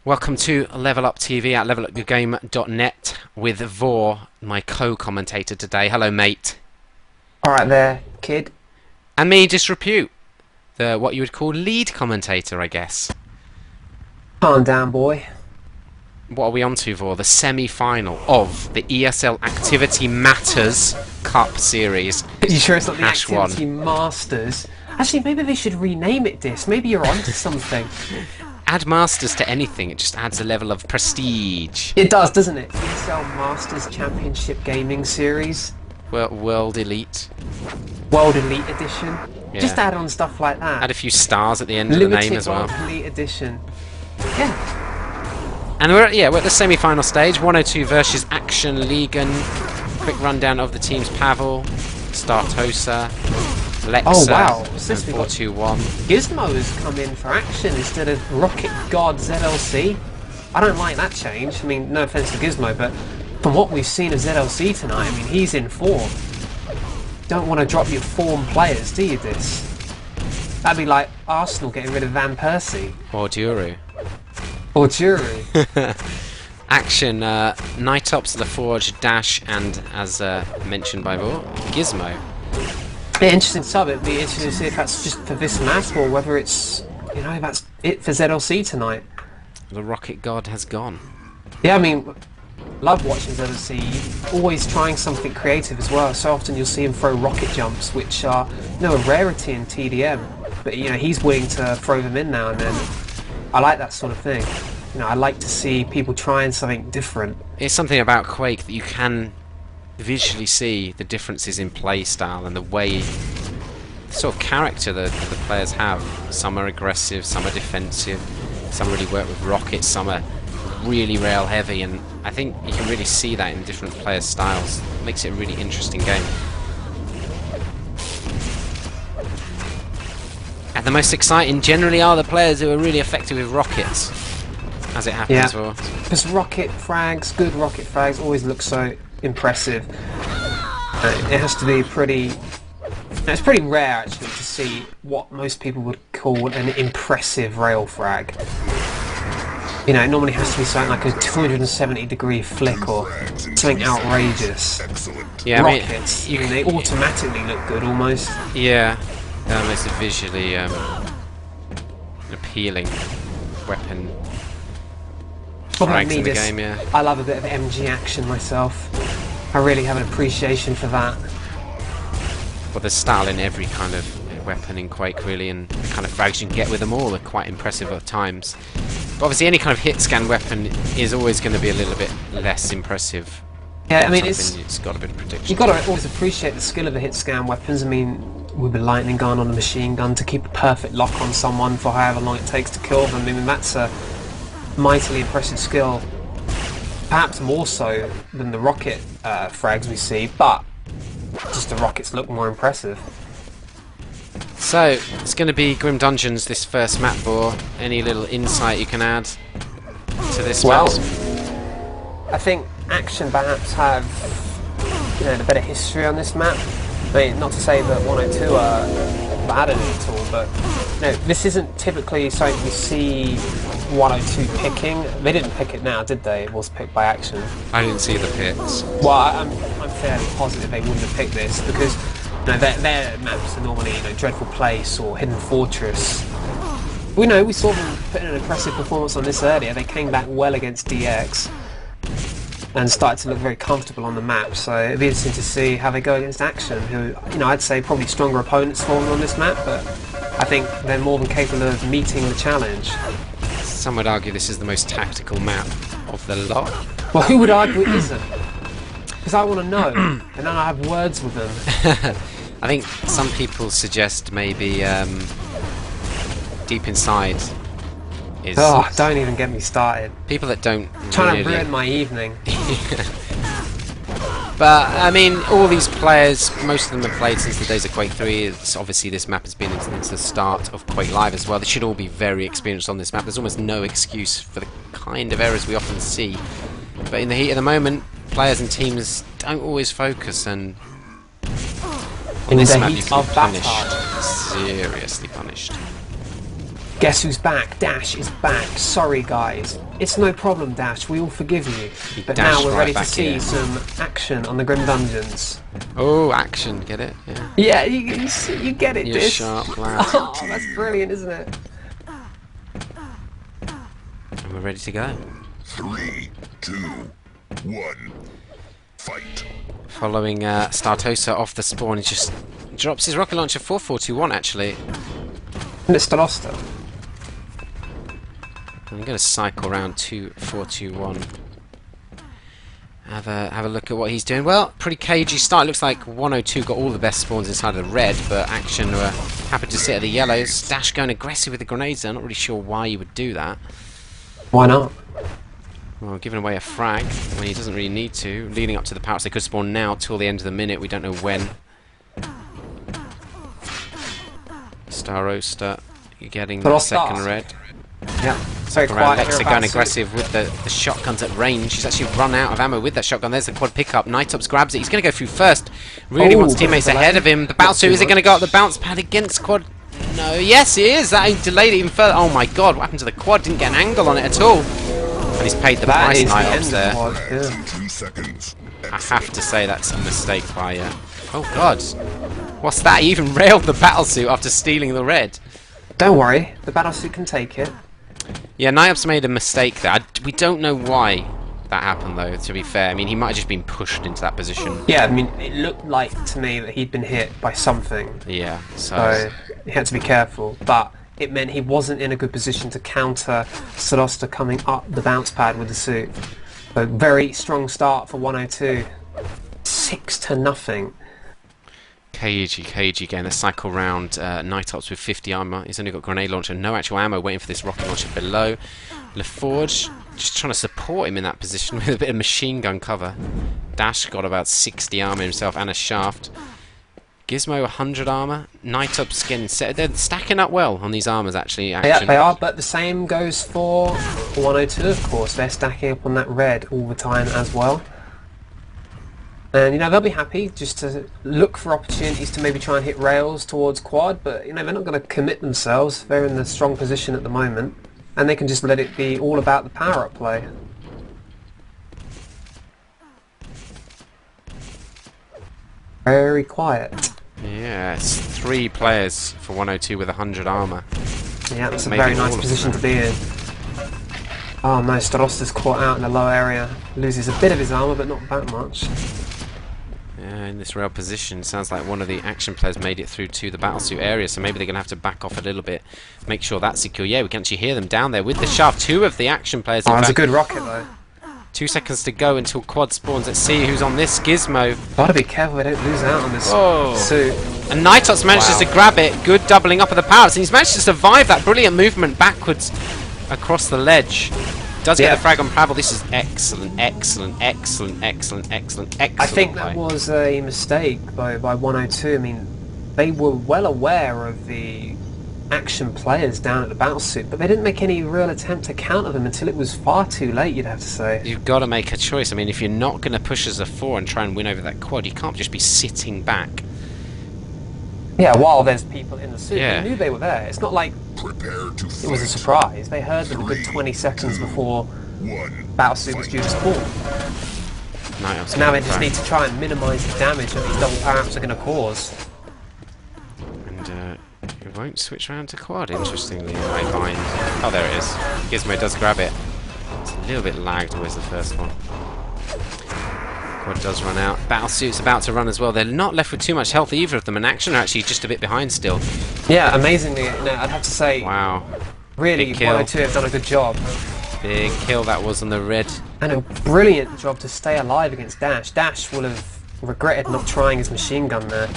Welcome to Level Up TV at levelupyourgame.net with Vor, my co-commentator today. Hello, mate. Alright there, kid. And me, Disrepute, the what you would call lead commentator, I guess. Calm down, boy. What are we on to, Vor? The semi-final of the ESL Activity Matters Cup Series. You sure it's not the Hash one. Activity Masters? Actually, maybe they should rename it this. Maybe you're onto something. Add Masters to anything, it just adds a level of prestige. It does, doesn't it? ESL Masters Championship Gaming Series. World Elite. World Elite Edition. Yeah. Just add on stuff like that. Add a few stars at the end of Limited the name as well. World Elite Edition. Yeah. And we're at the semi-final stage. 102 versus Action Ligan. Quick rundown of the teams: Pavel, Startosa, Lexa, Oh wow. and Since we got 421. Gizmo has come in for Action instead of Rocket God ZLC. I don't like that change. I mean, no offense to Gizmo, but from what we've seen of ZLC tonight, I mean, he's in form. Don't want to drop your form players, do you, Dis? That'd be like Arsenal getting rid of Van Persie. Or Duru. Or Jury. Action, Nightops, LaForge, Dash, and as mentioned by Vor, Gizmo. Yeah, interesting sub. It'd be interesting to see if that's just for this match or whether it's, you know, that's it for ZLC tonight. The Rocket God has gone. Yeah, I mean, love watching ZLC. Always trying something creative as well. So often you'll see him throw rocket jumps, which are, you know, a rarity in TDM. But, you know, he's willing to throw them in now and then. I like that sort of thing. You know, I like to see people trying something different. It's something about Quake that you can visually see the differences in play style and the way, the sort of character that the players have. Some are aggressive, some are defensive, some really work with rockets, some are really rail heavy, and I think you can really see that in different players' styles. It makes it a really interesting game. And the most exciting generally are the players who are really effective with rockets, as it happens. Yeah. For Because rocket frags, good rocket frags, always look so impressive. It has to be pretty... It's pretty rare, actually, to see what most people would call an impressive rail frag. You know, it normally has to be something like a 270-degree flick or something outrageous. yeah, Rockets, you know, they automatically look good, almost. yeah, it's a visually appealing weapon. What about Frags me, in the this? game, yeah. I love a bit of MG action myself. I really have an appreciation for that. Well, there's style in every kind of weapon in Quake, really, and the kind of frags you can get with them all are quite impressive at times. But obviously, any kind of hit scan weapon is always going to be a little bit less impressive. Yeah, I mean, It's got a bit of prediction. you've got to always appreciate the skill of the hit scan weapons. I mean, with the lightning gun on a machine gun to keep a perfect lock on someone for however long it takes to kill them. I mean, that's a mightily impressive skill. Perhaps more so than the rocket frags we see, but just the rockets look more impressive. So, it's going to be Grim Dungeons this first map, Vor. Any little insight you can add to this Well, map? I think Action perhaps have, you know, a better history on this map. I mean, not to say that 102 are bad at it at all, but you know, this isn't typically something we see 102 picking. They didn't pick it now, did they? It was picked by Action. I didn't see the pits. Well, I'm fairly positive they wouldn't have picked this because you know, their maps are normally, you know, Dreadful Place or Hidden Fortress. We know we saw them put in an impressive performance on this earlier. They came back well against DX and started to look very comfortable on the map. So it'd be interesting to see how they go against Action, who, you know, I'd say probably stronger opponents for them on this map, but I think they're more than capable of meeting the challenge. Some would argue this is the most tactical map of the lot. Well, who would argue it isn't? Because I want to know, and then I have words with them. I think some people suggest maybe Deep Inside is... Oh, don't even get me started. people that don't Trying really... to ruin my evening. But, I mean, all these players, most of them have played since the days of Quake 3. It's obviously, this map has been since the start of Quake Live as well. They should all be very experienced on this map. There's almost no excuse for the kind of errors we often see. But in the heat of the moment, players and teams don't always focus, and on In this the map you heat can of be punished. battle. Seriously punished. Guess who's back? Dash is back. Sorry, guys. It's no problem, Dash. We all forgive you. But now we're ready to see some action on the Grim Dungeons. Oh, action. Get it? Yeah. Yeah, you get it, You're Dish. sharp, lad. Oh, that's brilliant, isn't it? And we're ready to go. 3, 2, 1, fight. Following Startosa off the spawn, he just drops his rocket launcher 4-4-2-1 actually. Mr. Loster. I'm going to cycle around 2-4-2-1. Have a look at what he's doing. Well, pretty cagey start. Looks like 102 got all the best spawns inside of the red, but Action were happy to sit at the yellows. Dash going aggressive with the grenades there. Not really sure why you would do that. Why not? Well, giving away a frag when he doesn't really need to. Leading up to the power, they could spawn now till the end of the minute. We don't know when. Star Roaster getting the second red. Yeah. So Around quiet Lexa here going about aggressive with the shotguns at range. He's actually run out of ammo with that shotgun. There's the quad pickup. Nightops grabs it. He's going to go through first. Really wants teammates ahead of him. The bounce is it going to go up the bounce pad against quad? No. Yes, it is. That delayed it even further. Oh my god, what happened to the quad? Didn't get an angle on it at all. And he's paid the price, Nightops there. 2 seconds. I have to say that's a mistake by... oh god. What's that? He even railed the battlesuit after stealing the red. Don't worry, the battlesuit can take it. Yeah, Nightops made a mistake there. We don't know why that happened, though, to be fair. I mean, he might have just been pushed into that position. Yeah, I mean, it looked like to me that he'd been hit by something. Yeah, So he had to be careful. But it meant he wasn't in a good position to counter Solosta coming up the bounce pad with the suit. So very strong start for 102. 6-0. Cagey again. Let's cycle round Nightops with 50 armor. He's only got grenade launcher, no actual ammo, waiting for this rocket launcher below. LaForge just trying to support him in that position with a bit of machine gun cover. Dash got about 60 armor himself and a shaft. Gizmo 100 armor. Nightops getting set. They're stacking up well on these armors actually. Yeah, they are, but the same goes for 102, of course. They're stacking up on that red all the time as well. And, you know, they'll be happy just to look for opportunities to maybe try and hit rails towards quad, but, you know, they're not going to commit themselves. They're in the strong position at the moment, and they can just let it be all about the power-up play. Very quiet. Yeah, it's 3 players for 102 with 100 armor. Yeah, that's a Maybe very nice all of position them. to be in. Oh no, Starosta's caught out in the low area. Loses a bit of his armor, but not that much. Yeah, in this rail position, sounds like one of the action players made it through to the battlesuit area, so maybe they're going to have to back off a little bit, make sure that's secure. Yeah, we can actually hear them down there with the shaft. 2 of the action players. Oh, In that's a fact, good rocket though. 2 seconds to go until quad spawns. Let's see who's on this. Gizmo. Gotta be careful they don't lose out on this Oh. suit. And Nightops manages to grab it. Good doubling up of the powers, and he's managed to survive that brilliant movement backwards across the ledge. Does get the frag on Pavel. This is excellent. I think that was a mistake by 102. I mean, they were well aware of the action players down at the battlesuit, but they didn't make any real attempt to counter them until it was far too late, you'd have to say. You've got to make a choice. I mean, if you're not going to push as a 4 and try and win over that quad, you can't just be sitting back. Yeah, while there's people in the suit, Yeah. they knew they were there. It's not like Prepare to it was a surprise. They heard them a good 20 seconds before 1. battlesuit was due to spawn. Nightops So now they getting just fragged. need to try and minimise the damage that these double power-ups are going to cause. And it won't switch around to quad, interestingly, right behind. Oh, there it is. Gizmo does grab it. It's a little bit lagged, always the first one. Quad does run out. Battlesuit's about to run as well. They're not left with too much health, either of them, and Action are actually just a bit behind still. Yeah, amazingly, no, I'd have to say, Wow. really, Big kill. 102 have done a good job. Big kill that was on the red. And a brilliant job to stay alive against Dash. Dash will have regretted not trying his machine gun there,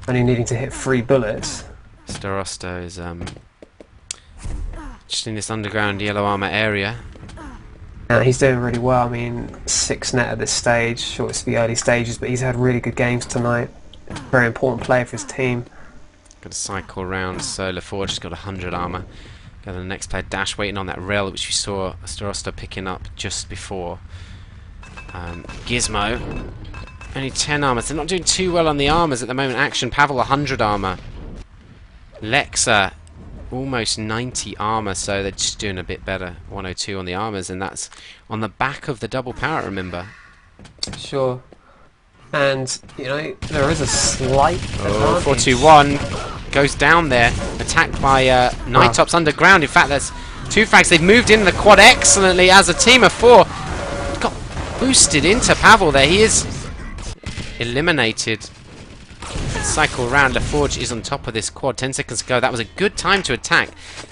only needing to hit 3 bullets. Starosta is just in this underground yellow armor area. He's doing really well. I mean, 6 net at this stage. Sure, it's the early stages, but he's had really good games tonight. Very important player for his team. Got to cycle around. So LaForge has got 100 armor. Got the next player, Dash, waiting on that rail, which we saw Starosta picking up just before. Gizmo, only 10 armor. They're not doing too well on the armors at the moment. Action, Pavel, 100 armor. Lexa, almost 90 armor, so they're just doing a bit better. 102 on the armors, and that's on the back of the double power, remember? Sure. And, you know, there is a slight Oh, advantage. 421 goes down there, attacked by Nightops underground. In fact, there's 2 frags. They've moved in the quad excellently as a team of 4. Got boosted into Pavel there. He is eliminated. Cycle round. LaForge is on top of this quad. 10 seconds ago. That was a good time to attack.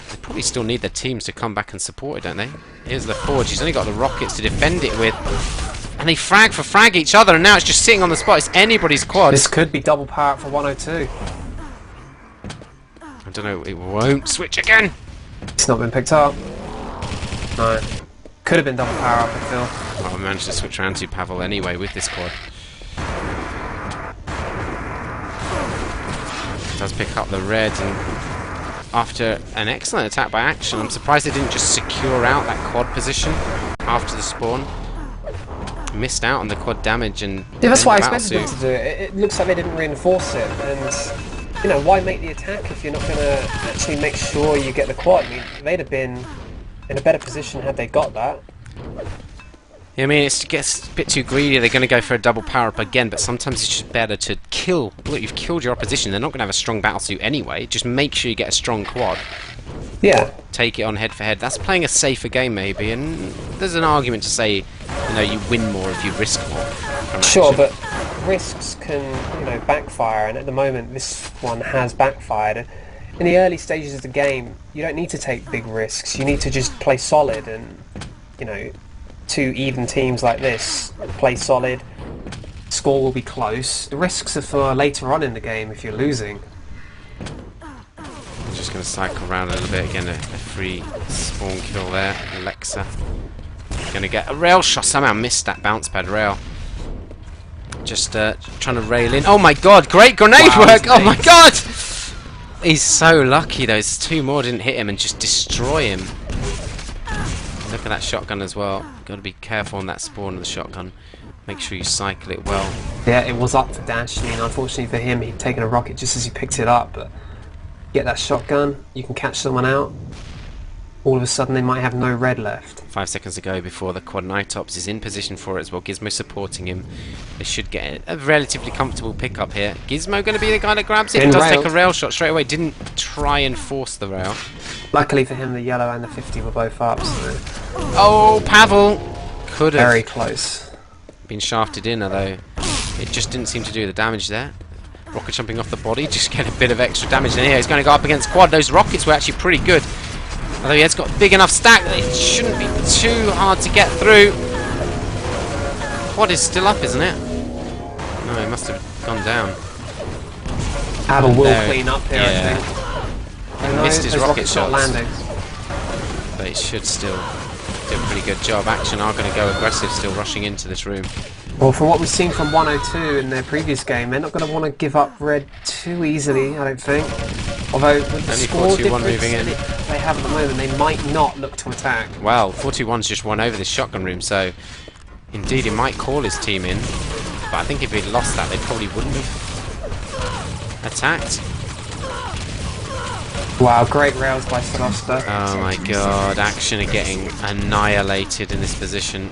They probably still need their teams to come back and support it, don't they? Here's LaForge. He's only got the rockets to defend it with. And they frag for frag each other, and now it's just sitting on the spot. It's anybody's quad. This could be double power up for 102. I don't know. It won't switch again. It's not been picked up. No. Could have been double power up, I feel. Oh, I managed to switch around to Pavel anyway with this quad. Does pick up the red, and after an excellent attack by Action, I'm surprised they didn't just secure out that quad position after the spawn. Missed out on the quad damage, and Yeah, that's and what I the expected them battlesuit. to do. It looks like they didn't reinforce it, and you know, why make the attack if you're not going to actually make sure you get the quad? I mean, they'd have been in a better position had they got that. Yeah, I mean, it gets a bit too greedy. They're going to go for a double power up again, but sometimes it's just better to kill. Look, you've killed your opposition. They're not going to have a strong battlesuit anyway. Just make sure you get a strong quad. Yeah. Take it on head for head. That's playing a safer game, maybe. And there's an argument to say, you know, you win more if you risk more. from Sure, action. but risks can, you know, backfire, and at the moment this one has backfired. In the early stages of the game, you don't need to take big risks. You need to just play solid, and, you know, 2 even teams like this play solid. Score will be close. The risks are for later on in the game if you're losing. I'm just going to cycle around a little bit. Again, a free spawn kill there. Alexa going to get a rail shot. Somehow missed that bounce pad rail. Just trying to rail in. Oh my god, great grenade Wow, work! Oh nice. my god! He's so lucky. Those 2 more didn't hit him and just destroy him. Look at that shotgun as well. Got to be careful on that spawn of the shotgun. Make sure you cycle it well. Yeah, it was up for Dash. I mean, unfortunately for him, he'd taken a rocket just as he picked it up, but get that shotgun, you can catch someone out. All of a sudden, they might have no red left. 5 seconds ago before the quad Nightops is in position for it as well. Gizmo supporting him. They should get a relatively comfortable pickup here. Gizmo going to be the guy that grabs it. In Does rail. take a rail shot straight away. Didn't try and force the rail. Luckily for him, the yellow and the 50 were both up, so Oh, Pavel could have very close. been shafted in, although it just didn't seem to do the damage there. Rocket jumping off the body, just get a bit of extra damage. And here he's going to go up against quad. Those rockets were actually pretty good. Although he has got a big enough stack that it shouldn't be too hard to get through. Quad is still up, isn't it? No, it must have gone down. Abel will There- clean up here, yeah. I think. No, missed his those rocket rockets not shots. landing. But it should still do a pretty good job. Action are going to go aggressive, still rushing into this room. Well, from what we've seen from 102 in their previous game, they're not going to want to give up red too easily, I don't think. Although, with the Only score 4-2-1 difference moving in. they have at the moment, they might not look to attack. Well, 421's just won over this shotgun room, so indeed he might call his team in. But I think if he'd lost that, they probably wouldn't have attacked. Wow, great rails by Salosta. Oh my god, Action are getting annihilated in this position.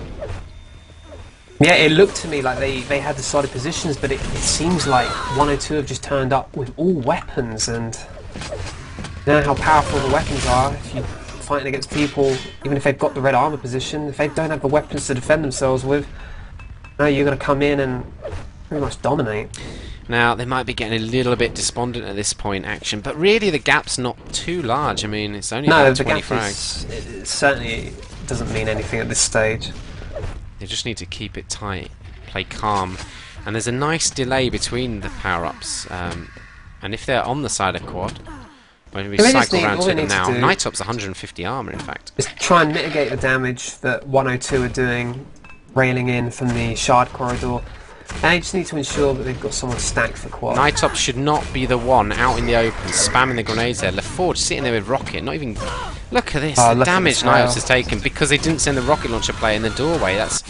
Yeah, it looked to me like they had the solid positions, but it seems like 102 have just turned up with all weapons, and you know how powerful the weapons are. If you're fighting against people, even if they've got the red armor position, if they don't have the weapons to defend themselves with, no, you're going to come in and pretty much dominate. Now, they might be getting a little bit despondent at this point, Action, but really the gap's not too large. I mean, it's only No, about the 20 gap frags. it certainly doesn't mean anything at this stage. They just need to keep it tight, play calm, and there's a nice delay between the power-ups. And if they're on the side of quad, when we They just cycle need- around all to they them need to now, do- Nightops 150 armor, in fact. Just try and mitigate the damage that 102 are doing, railing in from the shard corridor. And they just need to ensure that they've got someone stacked for quad. Nightops should not be the one out in the open, spamming the grenades there. LaForge sitting there with rocket, not even... Look at this, Oh, the look at damage this Nightops rail. has taken because they didn't send the rocket launcher player in the doorway. That's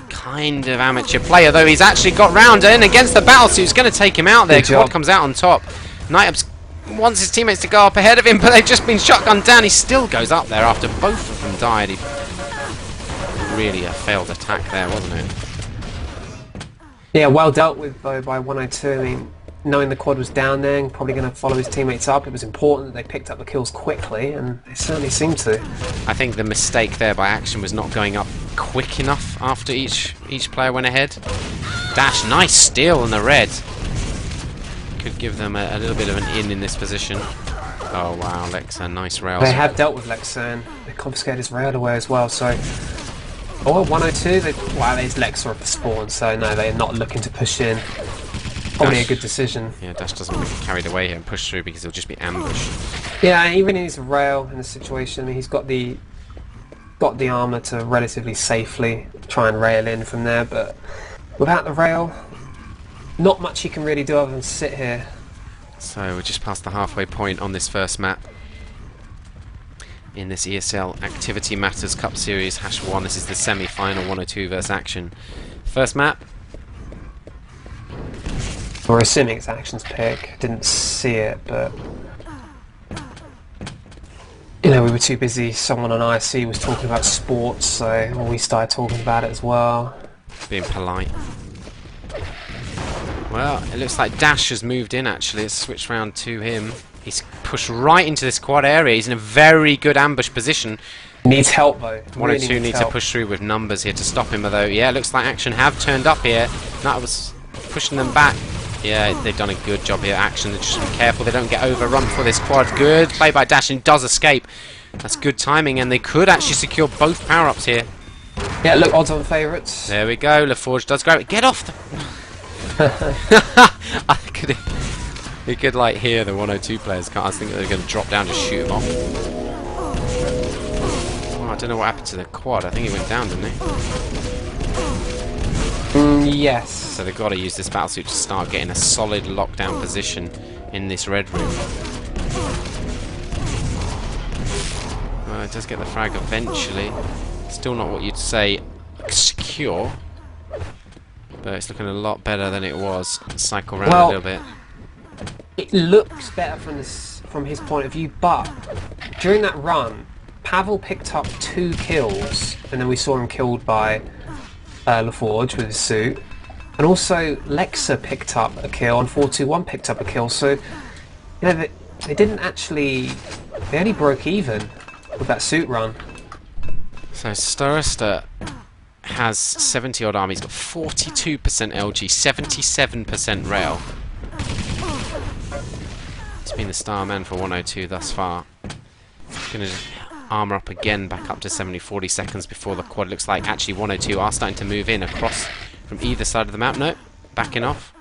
kind of amateur play, although he's actually got round in against the battlesuit. It's going to take him out there. Good Quad job. comes out on top. Nightops wants his teammates to go up ahead of him, but they've just been shotgunned down. He still goes up there after both of them died. Really a failed attack there, wasn't it? Yeah, well dealt with though by 102. I mean, knowing the quad was down there and probably going to follow his teammates up, it was important that they picked up the kills quickly, and they certainly seemed to. I think the mistake there by Action was not going up quick enough after each player went ahead. Dash, nice steal in the red. Could give them a little bit of an in this position. Oh wow, Lexa, nice rails. They have dealt with Lexa and they confiscated his rail away as well, so... Oh, 102, wow, there's Lexa at the spawn, so no, they're not looking to push in. Probably a good decision. Yeah, Dash doesn't want to get carried away here and push through because he'll just be ambushed. Yeah, he really needs a rail in this situation. I mean, he's got the armor to relatively safely try and rail in from there, but without the rail, not much he can really do other than sit here. So we're just past the halfway point on this first map in this ESL Activity Matters Cup Series #1. This is the semi-final 102 versus Action. First map. We're assuming it's Action's pick. Didn't see it, but you know, we were too busy. Someone on IC was talking about sports, so we started talking about it as well. Being polite. Well, it looks like Dash has moved in actually. It's switched round to him. He's pushed right into this quad area. He's in a very good ambush position. Needs help though. 102 needs to push through with numbers here to stop him, although, yeah, it looks like Action have turned up here. That was pushing them back. Yeah, they've done a good job here. Action, just be careful they don't get overrun for this quad. Good play by Dash, and does escape. That's good timing, and they could actually secure both power-ups here. Yeah, look, odds on favourites. There we go. LaForge does grab it. Get off the... You could like hear the 102 players. I think they're going to drop down to shoot him off. Oh, I don't know what happened to the quad. I think he went down, didn't he? Yes. So they've got to use this battlesuit to start getting a solid lockdown position in this red room. Well, it does get the frag eventually. Still not what you'd say secure, but it's looking a lot better than it was. Cycle around a little bit. It looks better from his point of view, but during that run, Pavel picked up 2 kills, and then we saw him killed by LaForge with his suit, and also Lexa picked up a kill, and 421 picked up a kill. So, you know, they didn't actually. They only broke even with that suit run. So Starista has 70 odd army. He's got 42% LG, 77% rail. He's been the star man for 102 thus far. Going to armor up again, back up to 70, 40 seconds before the quad. Looks like actually 102 are starting to move in across from either side of the map. No, backing off.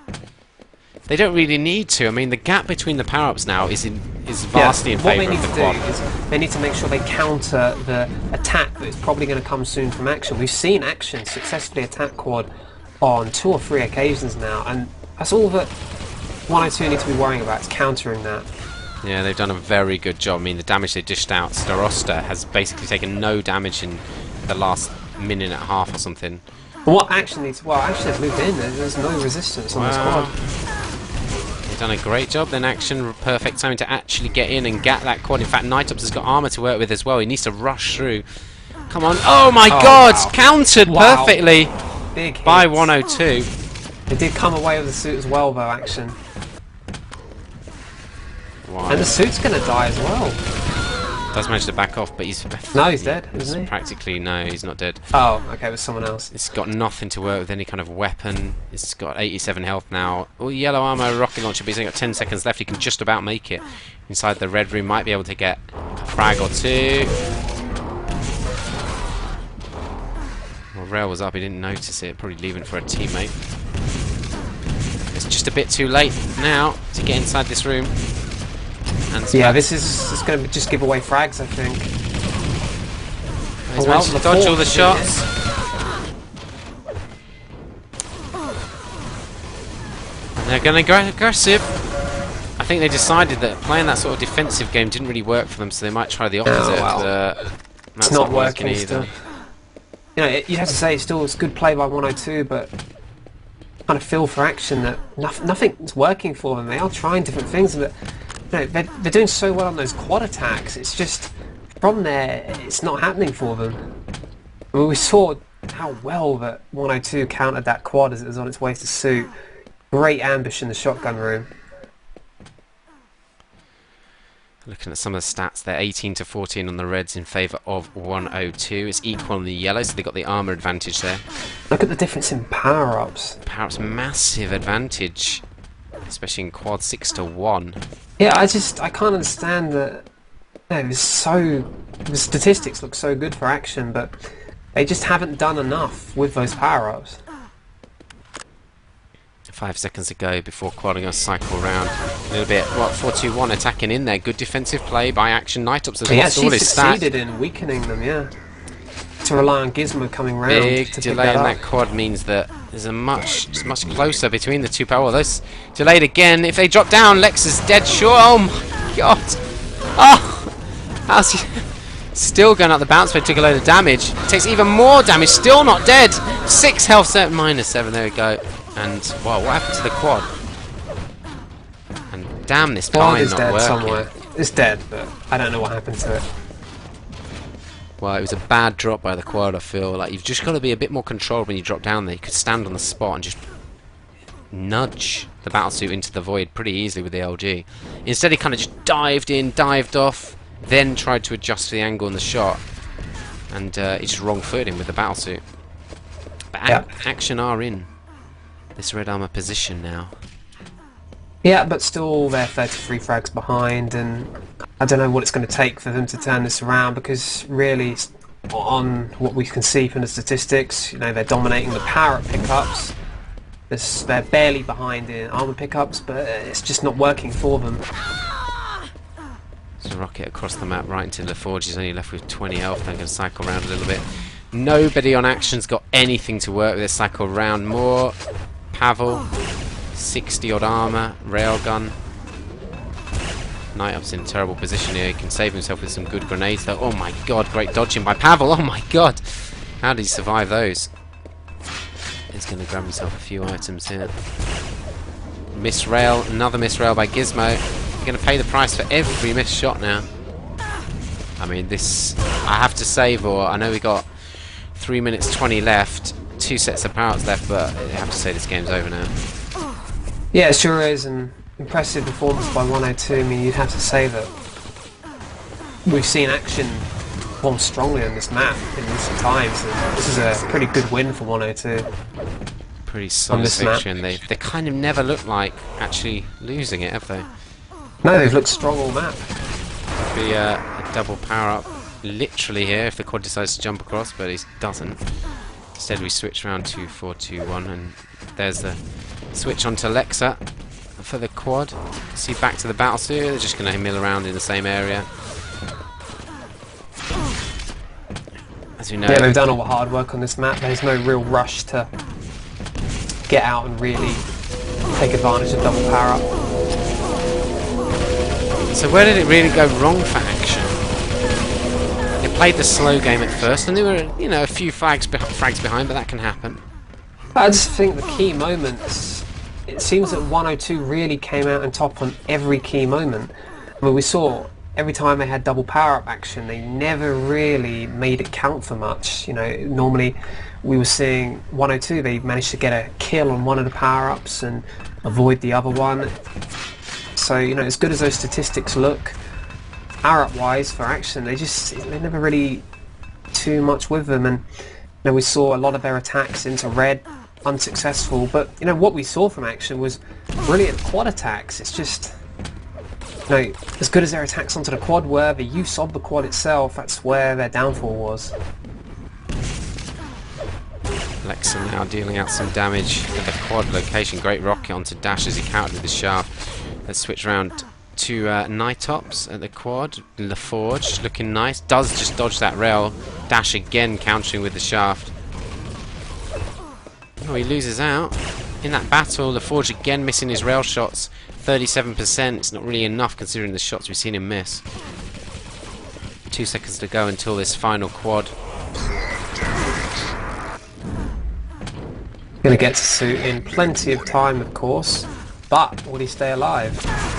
They don't really need to. I mean, the gap between the power-ups now is vastly in favour of the quad. What they need to do is they need to make sure they counter the attack that is probably going to come soon from Action. We've seen Action successfully attack quad on 2 or 3 occasions now, and that's all that 102 need to be worrying about, is countering that. Yeah, they've done a very good job. I mean, the damage they dished out, Starosta has basically taken no damage in the last minute and a half or something. And what Action needs, well, Action has moved in. There's no resistance on this quad. They've done a great job. Then Action, perfect timing to actually get in and get that quad. In fact, Nightops has got armor to work with as well. He needs to rush through. Come on! Oh my God! Wow. Countered perfectly Big by hits. 102. They did come away with the suit as well, though. Action. Wow. And the suit's going to die as well. Does manage to back off, but he's dead, isn't he? Practically, no, he's not dead. Oh, okay, it was someone else. It's got nothing to work with, any kind of weapon. It's got 87 health now. Oh, yellow armor, rocket launcher, but he's only got 10 seconds left. He can just about make it. Inside the red room, might be able to get a frag or 2. Well, rail was up, he didn't notice it. Probably leaving it for a teammate. It's just a bit too late now to get inside this room. And yeah, this is going to just give away frags, I think. He's managed to dodge all the shots. And they're going to go aggressive. I think they decided that playing that sort of defensive game didn't really work for them, so they might try the opposite. That's it's not working either. You know, you have to say it's good play by 102, but kind of feel for Action that nothing's working for them. They are trying different things, but No, they're doing so well on those quad attacks. It's just from there, it's not happening for them. I mean, we saw how well that 102 countered that quad as it was on its way to suit. Great ambush in the shotgun room. Looking at some of the stats, they're 18 to 14 on the Reds in favour of 102. It's equal on the yellows, so they got the armour advantage there. Look at the difference in power-ups. Power-ups, massive advantage, especially in quad 6 to 1. Yeah, I can't understand that. No, the statistics look so good for Action, but they just haven't done enough with those power-ups. 5 seconds to go before quad going to cycle round. A little bit, 4-2-1 attacking in there. Good defensive play by Action. Nightops has lost all his stats. Succeeded in weakening them, yeah. To rely on Gizmo coming round. Big delay in that quad means that there's it's much closer between the two power. Well, that's delayed again. If they drop down, Lex is dead sure. Oh my god. Oh! How's he still going up the bounce pad, took a load of damage. Takes even more damage, still not dead. 6 health set, -7, there we go. And, wow, what happened to the quad? And damn, this pine is not dead working. somewhere. It's dead, but I don't know what happened to it. Well, it was a bad drop by the quad, I feel. Like, you've just got to be a bit more controlled when you drop down there. You could stand on the spot and just nudge the battlesuit into the void pretty easily with the LG. Instead, he kind of just dived in, dived off, then tried to adjust the angle in the shot. And he just wrong-footed him with the battlesuit. But Yeah. Action are in this red armor position now. Yeah, but still they're 33 frags behind, and I don't know what it's going to take for them to turn this around, because really, on what we can see from the statistics, you know, they're dominating the power-up pickups. They're barely behind in armor pickups, but it's just not working for them. So rocket across the map right into LaForge. He's only left with 20 health. They're going to cycle around a little bit. Nobody on Action's got anything to work with. They cycle round more. Pavel, 60 odd armor, railgun. Nightup's in a terrible position here. He can save himself with some good grenades though. Oh my god, great dodging by Pavel. Oh my god. How did he survive those? He's going to grab himself a few items here. Miss rail, another miss rail by Gizmo. You're going to pay the price for every missed shot now. I mean, this, I have to say, Vor, I know we got 3 minutes 20 left. 2 sets of power-ups left, but I have to say this game's over now. Yeah, it sure is an impressive performance by 102. I mean, you'd have to say that we've seen Action perform strongly on this map in recent times, and this is a pretty good win for 102. Pretty solid victory, and they kind of never look like actually losing it, have they? No, they've looked strong all map. Be a double power-up literally here if the quad decides to jump across, but he doesn't. Instead we switch around to 4-2-1, and there's the switch onto Lexa for the quad. See, back to the battlesuit. They're just going to mill around in the same area. As we know, Yeah, they've done all the hard work on this map. There's no real rush to get out and really take advantage of double power up. so where did it really go wrong for Action? They played the slow game at first, and they were, you know, a few frags behind, but that can happen. I just think the key moments, it seems that 102 really came out on top on every key moment. I mean, we saw every time they had double power-up action, they never really made it count for much. You know, normally we were seeing 102, they managed to get a kill on one of the power-ups and avoid the other one. So, you know, as good as those statistics look, power-up wise for Action, they never really too much with them. And you know, we saw a lot of their attacks into red unsuccessful, but you know what we saw from Action was brilliant quad attacks. It's just, you know, as good as their attacks onto the quad were, the use of the quad itself, that's where their downfall was. Lexa now dealing out some damage at the quad location. Great rocket onto Dash as he countered with the shaft. Let's switch around to Nightops at the quad. LaForge looking nice. Does just dodge that rail. Dash again countering with the shaft. Oh, he loses out in that battle. LaForge again missing his rail shots. 37%. It's not really enough considering the shots we've seen him miss. 2 seconds to go until this final quad. Gonna get to suit in plenty of time, of course, but will he stay alive?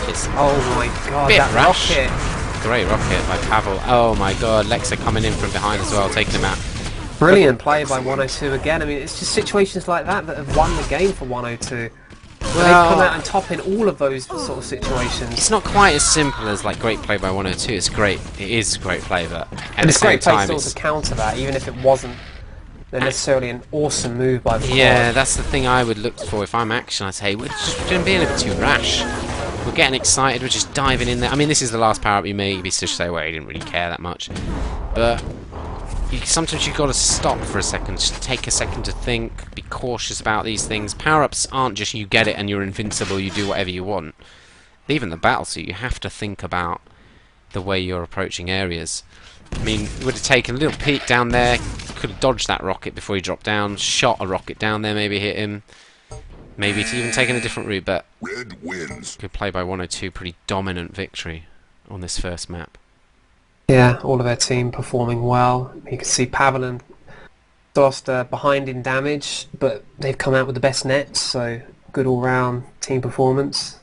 It's Oh my god, Bit that rash. rocket! great rocket by Pavel. Oh my god, Lexa coming in from behind as well, taking him out. Brilliant play by 102 again. I mean, it's just situations like that that have won the game for 102. They've come out on top in all of those sort of situations. It's not quite as simple as like great play by 102. It's great. It is great play, but at the It's same great play time, still it's to counter that, even if it wasn't necessarily an awesome move by the yeah. squad. That's the thing I would look for if I'm Action. I'd say we're just being a bit too rash. We're getting excited. We're just diving in there. I mean, this is the last power up you made. You say, well, you didn't really care that much, but sometimes you've got to stop for a second, just take a second to think, be cautious about these things. Power-ups aren't just you get it and you're invincible, you do whatever you want. Even the battlesuit, you have to think about the way you're approaching areas. I mean, would have taken a little peek down there, could have dodged that rocket before he dropped down, shot a rocket down there, maybe hit him, maybe to even taken a different route, but Red wins. good play by 102, pretty dominant victory on this first map. Yeah, all of their team performing well. You can see Pavel and Dost behind in damage, but they've come out with the best nets, so good all-round team performance.